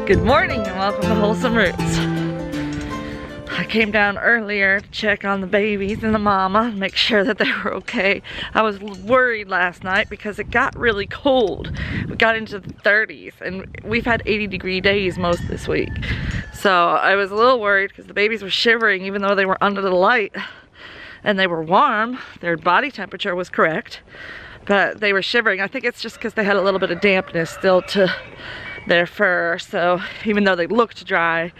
Good morning and welcome to Wholesome Roots. I came down earlier to check on the babies and the mama, make sure that they were okay. I was worried last night because it got really cold. We got into the 30s and we've had 80-degree days most this week. So I was a little worried because the babies were shivering even though they were under the light and they were warm. Their body temperature was correct, but they were shivering. I think it's just because they had a little bit of dampness still to their fur, so even though they looked dry,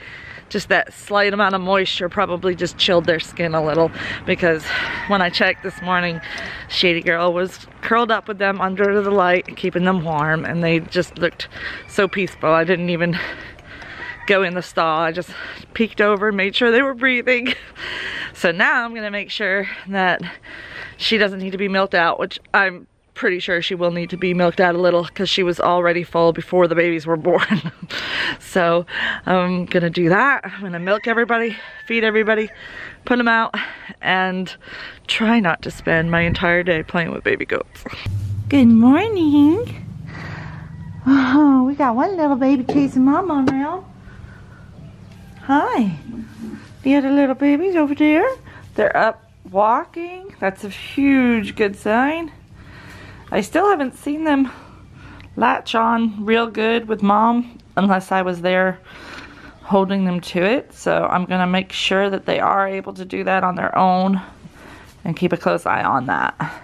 just that slight amount of moisture probably just chilled their skin a little, because when I checked this morning, Shady Girl was curled up with them under the light, keeping them warm, and they just looked so peaceful. I didn't even go in the stall. I just peeked over and made sure they were breathing. So now I'm gonna make sure that she doesn't need to be milked out, which I'm pretty sure she will need to be milked out a little because she was already full before the babies were born. So I'm gonna do that. I'm gonna milk everybody, feed everybody, put them out, and try not to spend my entire day playing with baby goats. Good morning. Oh, we got one little baby chasing mama around. Hi. The other little babies over there, they're up walking. That's a huge good sign. I still haven't seen them latch on real good with mom unless I was there holding them to it. So I'm gonna make sure that they are able to do that on their own and keep a close eye on that.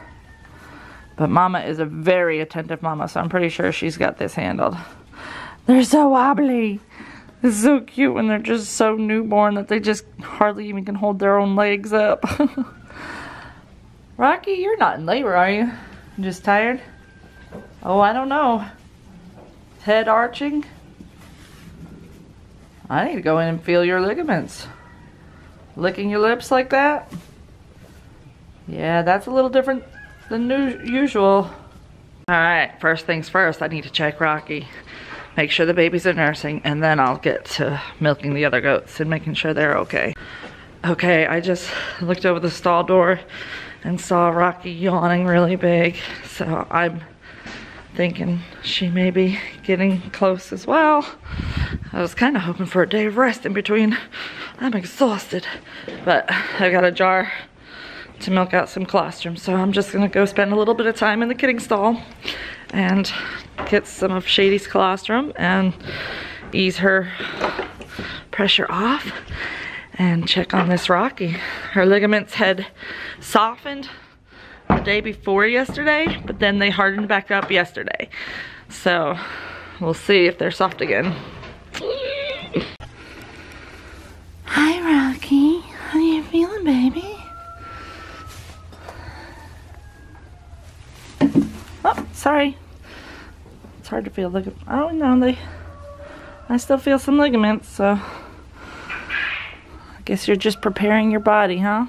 But mama is a very attentive mama, so I'm pretty sure she's got this handled. They're so wobbly. It's so cute when they're just so newborn that they just hardly even can hold their own legs up. Rocky, you're not in labor, are you? Just tired? Oh, I don't know. Head arching? I need to go in and feel your ligaments. Licking your lips like that? Yeah, that's a little different than usual. Alright, first things first, I need to check Rocky. Make sure the babies are nursing, and then I'll get to milking the other goats and making sure they're okay. Okay, I just looked over the stall door and saw Rocky yawning really big, so I'm thinking she may be getting close as well. I was kind of hoping for a day of rest in between. I'm exhausted, but I got a jar to milk out some colostrum, so I'm just gonna go spend a little bit of time in the kidding stall and get some of Shady's colostrum and ease her pressure off and check on this Rocky. Her ligaments had softened the day before yesterday, but then they hardened back up yesterday. So we'll see if they're soft again. Hi Rocky, how you feeling, baby? Oh, sorry. It's hard to feel ligaments. Oh no, I still feel some ligaments, so guess you're just preparing your body, huh?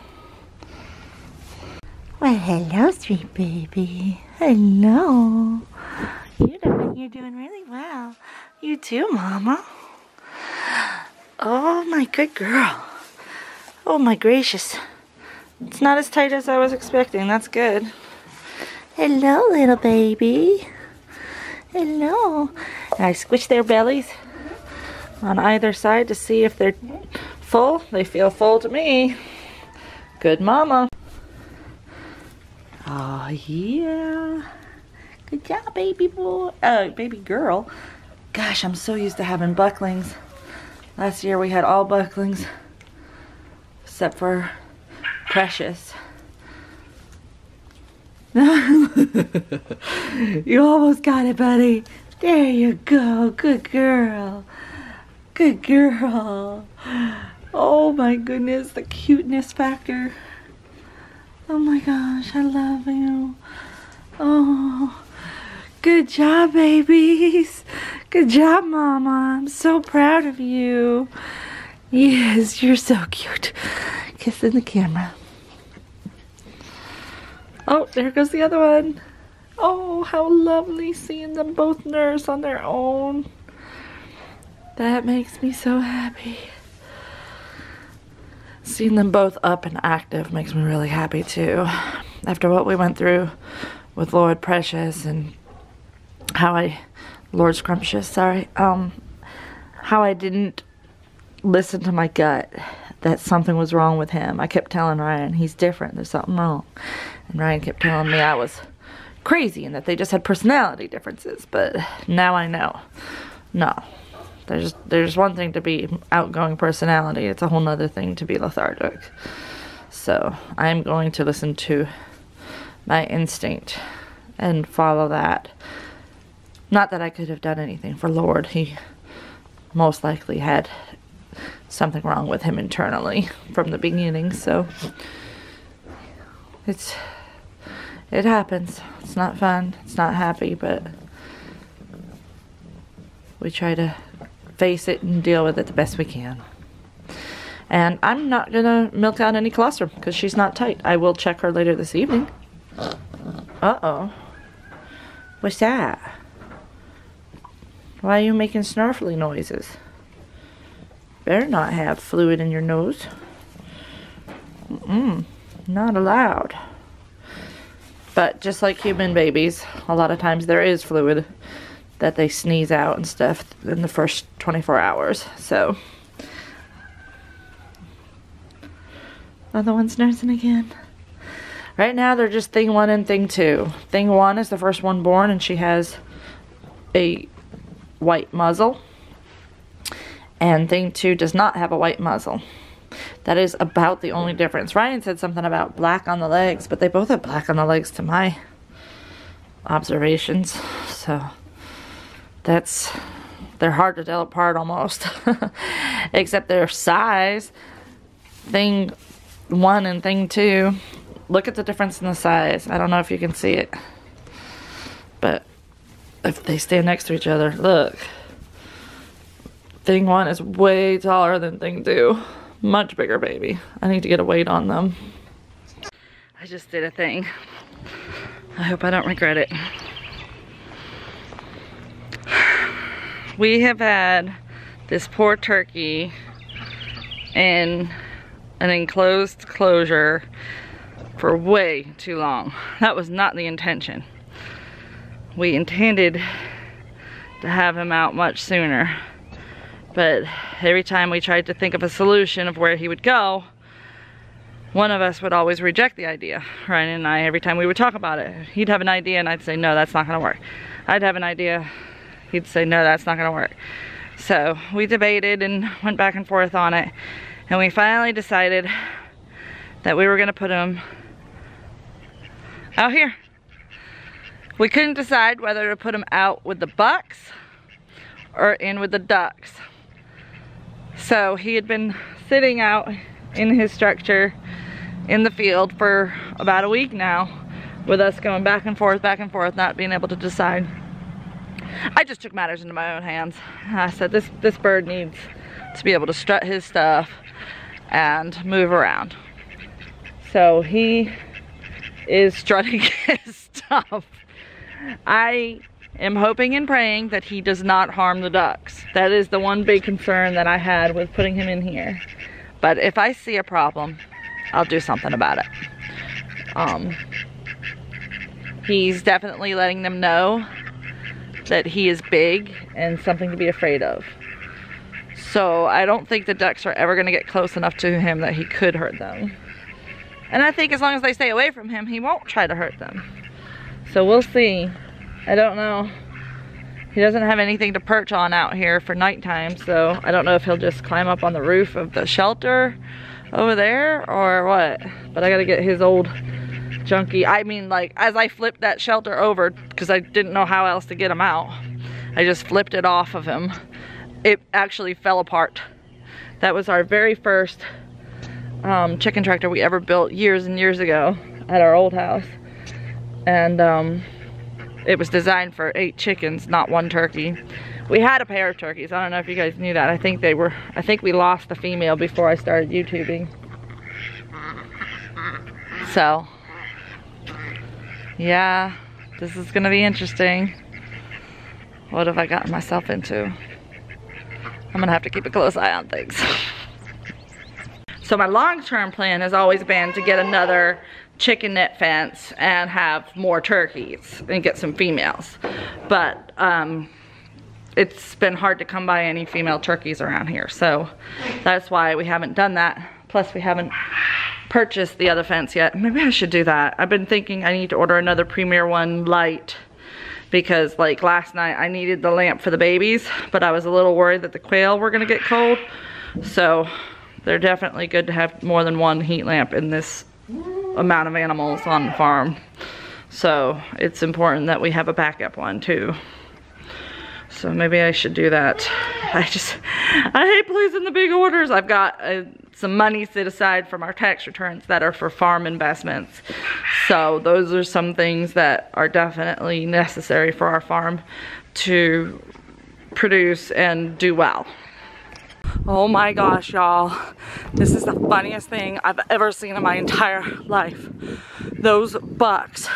Well, hello, sweet baby. Hello. You're doing really well. You too, Mama. Oh, my good girl. Oh, my gracious. It's not as tight as I was expecting. That's good. Hello, little baby. Hello. And I squish their bellies on either side to see if they're full. They feel full to me. Good mama. Oh yeah. Good job, baby boy. Baby girl. Gosh, I'm so used to having bucklings. Last year we had all bucklings except for Precious. You almost got it, buddy. There you go. Good girl. Good girl. Oh my goodness, the cuteness factor. Oh my gosh, I love you. Oh, good job, babies. Good job, Mama. I'm so proud of you. Yes, you're so cute. Kissing the camera. Oh, there goes the other one. Oh, how lovely seeing them both nurse on their own. That makes me so happy. Seeing them both up and active makes me really happy too. After what we went through with Lord Precious and Lord Scrumptious, sorry, how I didn't listen to my gut that something was wrong with him. I kept telling Ryan, he's different, there's something wrong. And Ryan kept telling me I was crazy and that they just had personality differences. But now I know. No. There's one thing to be outgoing personality. It's a whole nother thing to be lethargic. So I'm going to listen to my instinct and follow that. Not that I could have done anything for Lord. He most likely had something wrong with him internally from the beginning, so it happens. It's not fun, it's not happy, but we try to face it and deal with it the best we can. And I'm not gonna milk out any colostrum because she's not tight. I will check her later this evening. Uh-oh. What's that? Why are you making snarfly noises? Better not have fluid in your nose. Not allowed. But just like human babies, a lot of times there is fluid that they sneeze out and stuff in the first 24 hours. So, other one's nursing again. Right now they're just thing 1 and thing 2. Thing 1 is the first one born, and she has a white muzzle. And thing 2 does not have a white muzzle. That is about the only difference. Ryan said something about black on the legs, but they both have black on the legs to my observations. So they're hard to tell apart almost. Except their size. Thing 1 and thing 2. Look at the difference in the size. I don't know if you can see it. But if they stand next to each other, look. Thing 1 is way taller than thing 2. Much bigger baby. I need to get a weight on them. I just did a thing. I hope I don't regret it. We have had this poor turkey in an enclosed closure for way too long. That was not the intention. We intended to have him out much sooner. But every time we tried to think of a solution of where he would go, one of us would always reject the idea. Ryan and I, every time we would talk about it, he'd have an idea and I'd say, no, that's not gonna work. I'd have an idea, he'd say, no, that's not gonna work. So we debated and went back and forth on it, and we finally decided that we were gonna put him out here. We couldn't decide whether to put him out with the bucks or in with the ducks. So he had been sitting out in his structure in the field for about a week now, with us going back and forth, not being able to decide. I just took matters into my own hands. I said, this bird needs to be able to strut his stuff and move around. So he is strutting his stuff. I am hoping and praying that he does not harm the ducks. That is the one big concern that I had with putting him in here. But if I see a problem, I'll do something about it. He's definitely letting them know that he is big and something to be afraid of. So I don't think the ducks are ever going to get close enough to him that he could hurt them. And I think as long as they stay away from him, he won't try to hurt them. So we'll see. I don't know. He doesn't have anything to perch on out here for nighttime, so I don't know if he'll just climb up on the roof of the shelter over there or what. But I gotta get his old junky, I mean, like, as I flipped that shelter over, because I didn't know how else to get him out, I just flipped it off of him. It actually fell apart. That was our very first chicken tractor we ever built years and years ago at our old house. And it was designed for 8 chickens, not 1 turkey. We had a pair of turkeys. I don't know if you guys knew that. I think we lost the female before I started YouTubing. So, yeah, this is gonna be interesting. What have I gotten myself into? I'm gonna have to keep a close eye on things. So my long-term plan has always been to get another chicken net fence and have more turkeys and get some females. But it's been hard to come by any female turkeys around here. So that's why we haven't done that. Plus we haven't purchased the other fence yet. Maybe I should do that. I've been thinking I need to order another Premier One light, because like last night I needed the lamp for the babies, but I was a little worried that the quail were gonna get cold. So they're definitely good to have more than one heat lamp in this amount of animals on the farm. So it's important that we have a backup one too. So maybe I should do that. I hate placing the big orders. I've got some money set aside from our tax returns that are for farm investments. So those are some things that are definitely necessary for our farm to produce and do well. Oh my gosh, y'all. This is the funniest thing I've ever seen in my entire life. Those bucks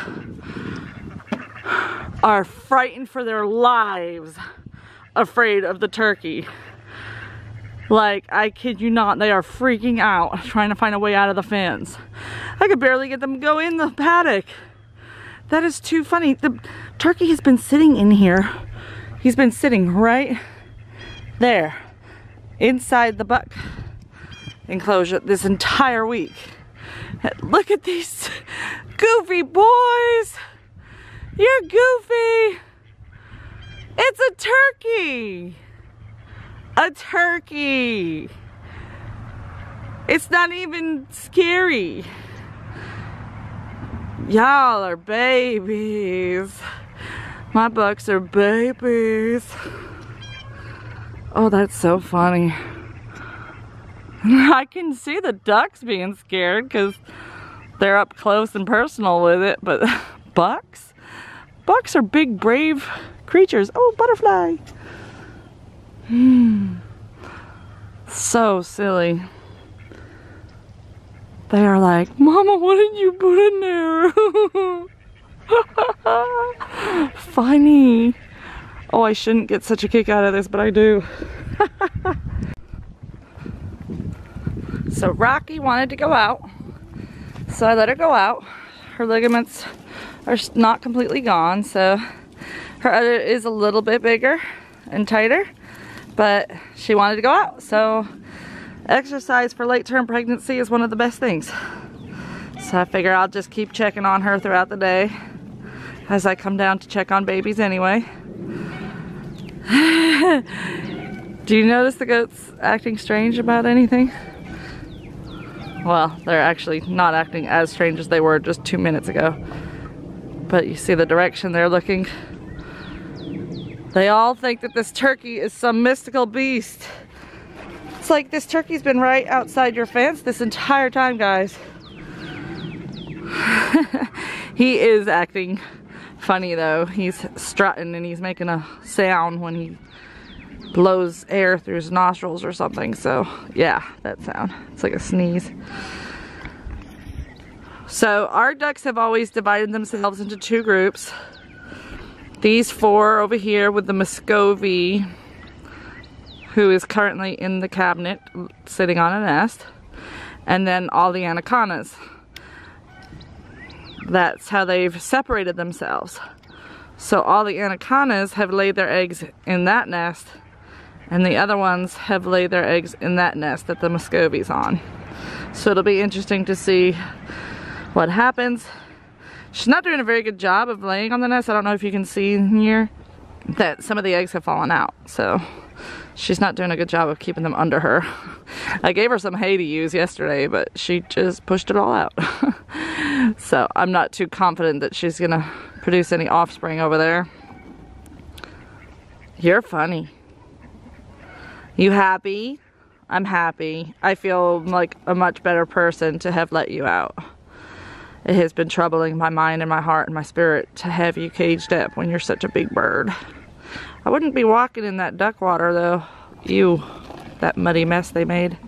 are frightened for their lives, afraid of the turkey. Like, I kid you not, they are freaking out, trying to find a way out of the fence. I could barely get them to go in the paddock. That is too funny. The turkey has been sitting in here. He's been sitting right there, inside the buck enclosure this entire week. Look at these goofy boys. You're goofy. It's a turkey. A turkey. It's not even scary. Y'all are babies. My bucks are babies. Oh, that's so funny. I can see the ducks being scared because they're up close and personal with it, but bucks? Bucks are big, brave creatures. Oh, butterfly. So silly. They are like, Mama, what did you put in there? Funny. Oh, I shouldn't get such a kick out of this, but I do. So Rocky wanted to go out, so I let her go out. Her ligaments are not completely gone, so her udder is a little bit bigger and tighter, but she wanted to go out. So exercise for late-term pregnancy is one of the best things. So I figure I'll just keep checking on her throughout the day as I come down to check on babies anyway. Do you notice the goats acting strange about anything? Well, they're actually not acting as strange as they were just 2 minutes ago. But you see the direction they're looking? They all think that this turkey is some mystical beast. It's like this turkey's been right outside your fence this entire time, guys. He is acting funny though. He's strutting and he's making a sound when he blows air through his nostrils or something. So yeah, that sound. It's like a sneeze. So our ducks have always divided themselves into two groups. These four over here with the Muscovy, who is currently in the cabinet sitting on a nest, and then all the anacondas. That's how they've separated themselves. So all the anacondas have laid their eggs in that nest, and the other ones have laid their eggs in that nest that the Muscovy's on. So it'll be interesting to see what happens. She's not doing a very good job of laying on the nest. I don't know if you can see in here that some of the eggs have fallen out. So she's not doing a good job of keeping them under her. I gave her some hay to use yesterday, but she just pushed it all out. So I'm not too confident that she's gonna produce any offspring over there. You're funny. You happy? I'm happy. I feel like a much better person to have let you out. It has been troubling my mind and my heart and my spirit to have you caged up when you're such a big bird. I wouldn't be walking in that duck water though. Ew, that muddy mess they made.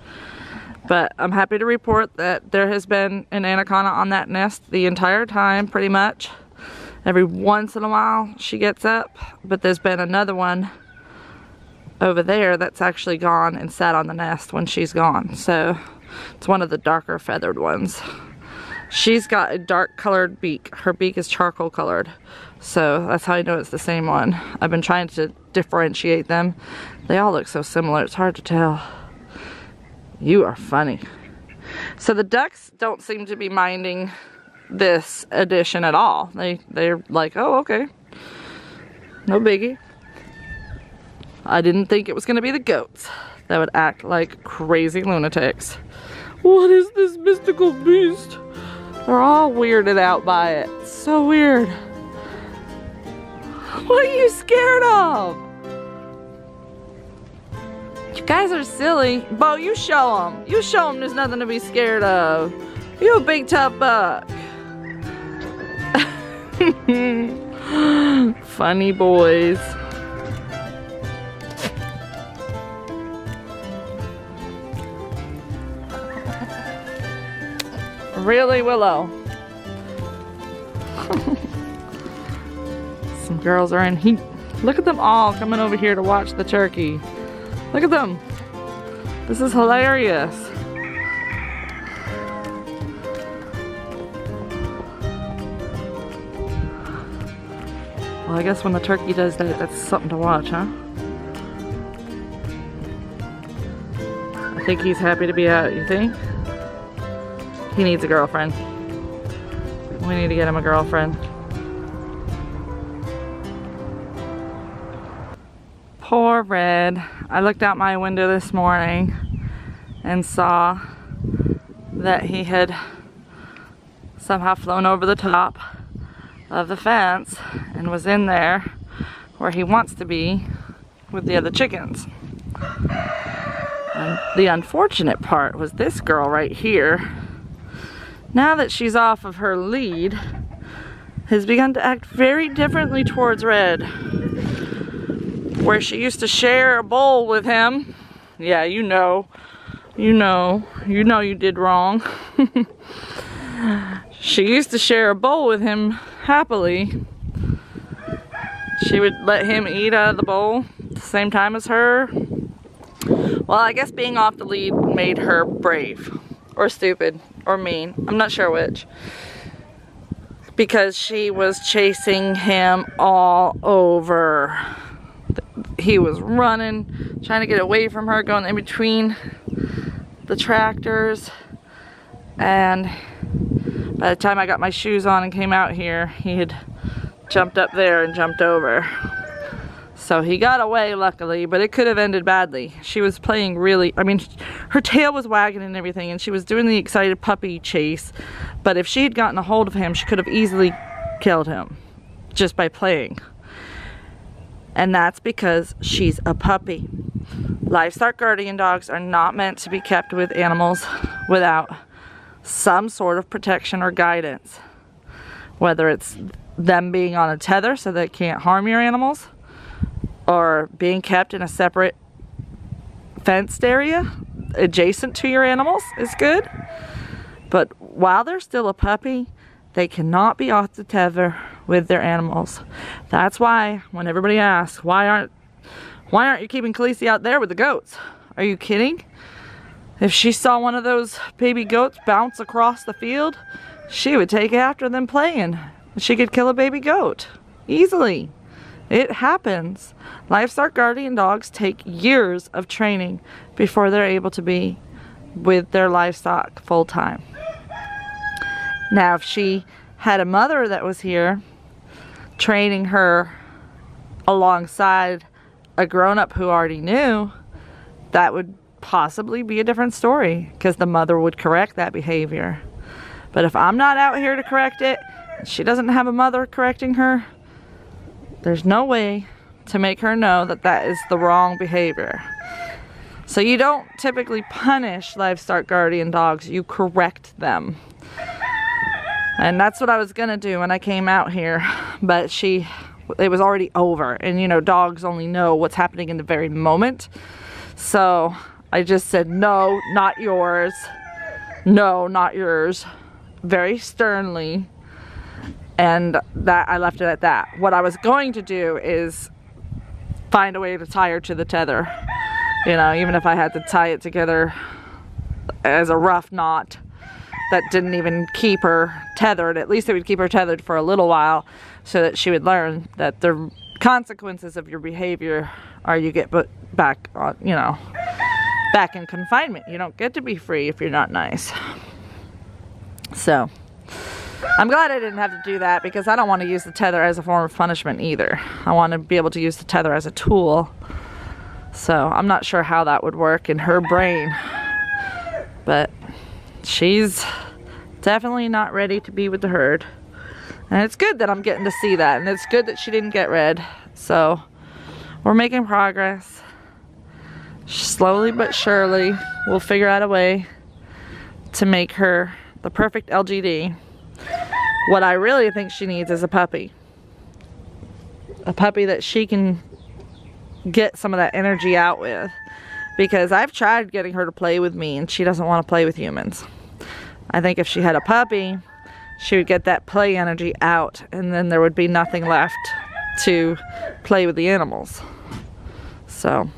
But I'm happy to report that there has been an anaconda on that nest the entire time, pretty much. Every once in a while she gets up, but there's been another one over there that's actually gone and sat on the nest when she's gone. So it's one of the darker feathered ones. She's got a dark colored beak. Her beak is charcoal colored. So that's how I know it's the same one. I've been trying to differentiate them. They all look so similar, it's hard to tell. You are funny. So the ducks don't seem to be minding this addition at all. They're like, oh, okay. No biggie. I didn't think it was gonna be the goats that would act like crazy lunatics. What is this mystical beast? They're all weirded out by it. It's so weird. What are you scared of? You guys are silly. Bo, you show them. You show them there's nothing to be scared of. You a big tough buck. Funny boys. Really, Willow? Some girls are in heat. Look at them all coming over here to watch the turkey. Look at them. This is hilarious. Well, I guess when the turkey does that, that's something to watch, huh? I think he's happy to be out, you think? He needs a girlfriend. We need to get him a girlfriend. Poor Red. I looked out my window this morning and saw that he had somehow flown over the top of the fence and was in there where he wants to be with the other chickens. And the unfortunate part was this girl right here, now that she's off of her lead, has begun to act very differently towards Red. Where she used to share a bowl with him. Yeah, you know you did wrong. She used to share a bowl with him happily. She would let him eat out of the bowl at the same time as her. Well, I guess being off the lead made her brave, or stupid, or mean. I'm not sure which. Because she was chasing him all over. He was running, trying to get away from her, going in between the tractors. And by the time I got my shoes on and came out here, he had jumped up there and jumped over. So he got away, luckily, but it could have ended badly. She was playing really, I mean, her tail was wagging and everything, and she was doing the excited puppy chase. But if she had gotten a hold of him, she could have easily killed him just by playing. And that's because she's a puppy. Livestock guardian dogs are not meant to be kept with animals without some sort of protection or guidance. Whether it's them being on a tether so they can't harm your animals, or being kept in a separate fenced area adjacent to your animals is good. But while they're still a puppy, they cannot be off the tether with their animals. That's why when everybody asks, why aren't you keeping Khaleesi out there with the goats? Are you kidding? If she saw one of those baby goats bounce across the field, she would take after them playing. She could kill a baby goat easily. It happens. Livestock guardian dogs take years of training before they're able to be with their livestock full time. Now, if she had a mother that was here training her alongside a grown-up who already knew, that would possibly be a different story, because the mother would correct that behavior. But if I'm not out here to correct it, she doesn't have a mother correcting her, there's no way to make her know that that is the wrong behavior. So you don't typically punish livestock guardian dogs, you correct them. And that's what I was gonna do when I came out here, but it was already over. And you know, dogs only know what's happening in the very moment. So I just said, no, not yours. No, not yours. Very sternly. And that I left it at that. What I was going to do is find a way to tie her to the tether. You know, even if I had to tie it together as a rough knot, that didn't even keep her tethered. At least it would keep her tethered for a little while so that she would learn that the consequences of your behavior are you get put back on, you know, back in confinement. You don't get to be free if you're not nice. So I'm glad I didn't have to do that, because I don't want to use the tether as a form of punishment either. I want to be able to use the tether as a tool. So I'm not sure how that would work in her brain, but she's definitely not ready to be with the herd. And it's good that I'm getting to see that, and it's good that she didn't get red. So we're making progress. Slowly but surely, we'll figure out a way to make her the perfect LGD. What I really think she needs is a puppy. A puppy that she can get some of that energy out with. Because I've tried getting her to play with me, and she doesn't want to play with humans. I think if she had a puppy, she would get that play energy out, and then there would be nothing left to play with the animals. So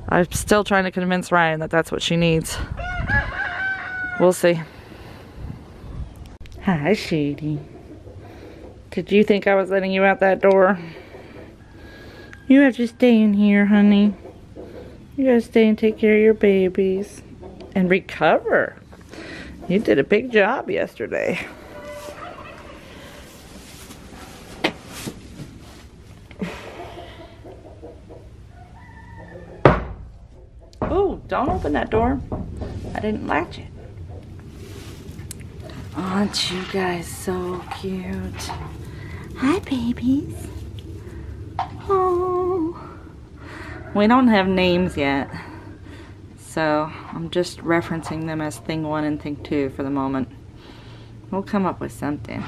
I'm still trying to convince Ryan that that's what she needs. We'll see. Hi, Shady. Did you think I was letting you out that door? You have to stay in here, honey. You gotta stay and take care of your babies. And recover. You did a big job yesterday. Oh, don't open that door. I didn't latch it. Aren't you guys so cute? Hi, babies. Oh. We don't have names yet, so I'm just referencing them as thing 1 and thing 2 for the moment. We'll come up with something.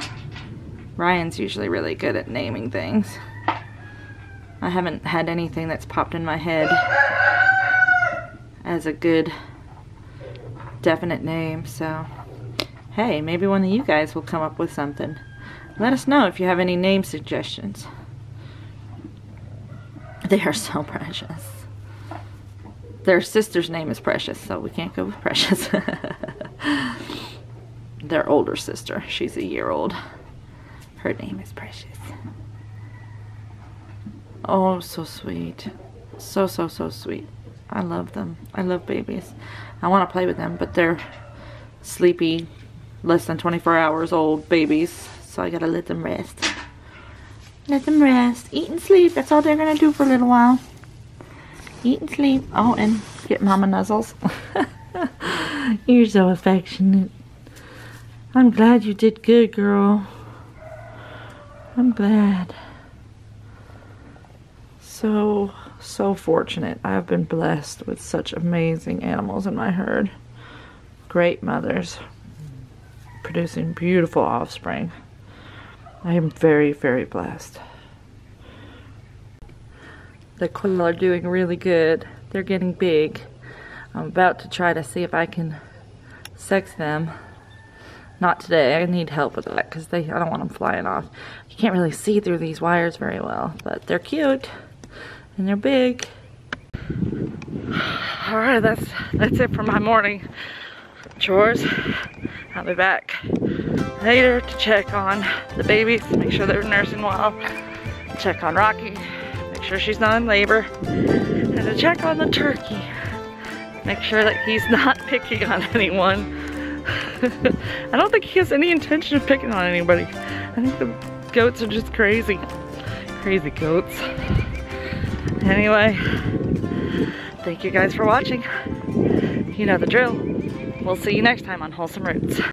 Ryan's usually really good at naming things. I haven't had anything that's popped in my head as a good, definite name, so hey, maybe one of you guys will come up with something. Let us know if you have any name suggestions. They are so precious. Their sister's name is Precious, so we can't go with Precious. Their older sister, she's a year old. Her name is Precious. Oh, so sweet. So, so, so sweet. I love them. I love babies. I want to play with them, but they're sleepy, less than 24 hours old babies, so I gotta let them rest. Let them rest. Eat and sleep. That's all they're gonna do for a little while. Eat and sleep. Oh, and get mama nuzzles. You're so affectionate. I'm glad you did good, girl. I'm glad. So fortunate. I have been blessed with such amazing animals in my herd. Great mothers. Producing beautiful offspring. I am very, very blessed. The quail are doing really good. They're getting big. I'm about to try to see if I can sex them. Not today. I need help with that because I don't want them flying off. You can't really see through these wires very well, but they're cute and they're big. All right, that's it for my morning chores. I'll be back later to check on the babies, make sure they're nursing well, check on Rocky, make sure she's not in labor, and to check on the turkey, make sure that he's not picking on anyone. I don't think he has any intention of picking on anybody. I think the goats are just crazy. Crazy goats. Anyway, thank you guys for watching. You know the drill. We'll see you next time on Wholesome Roots.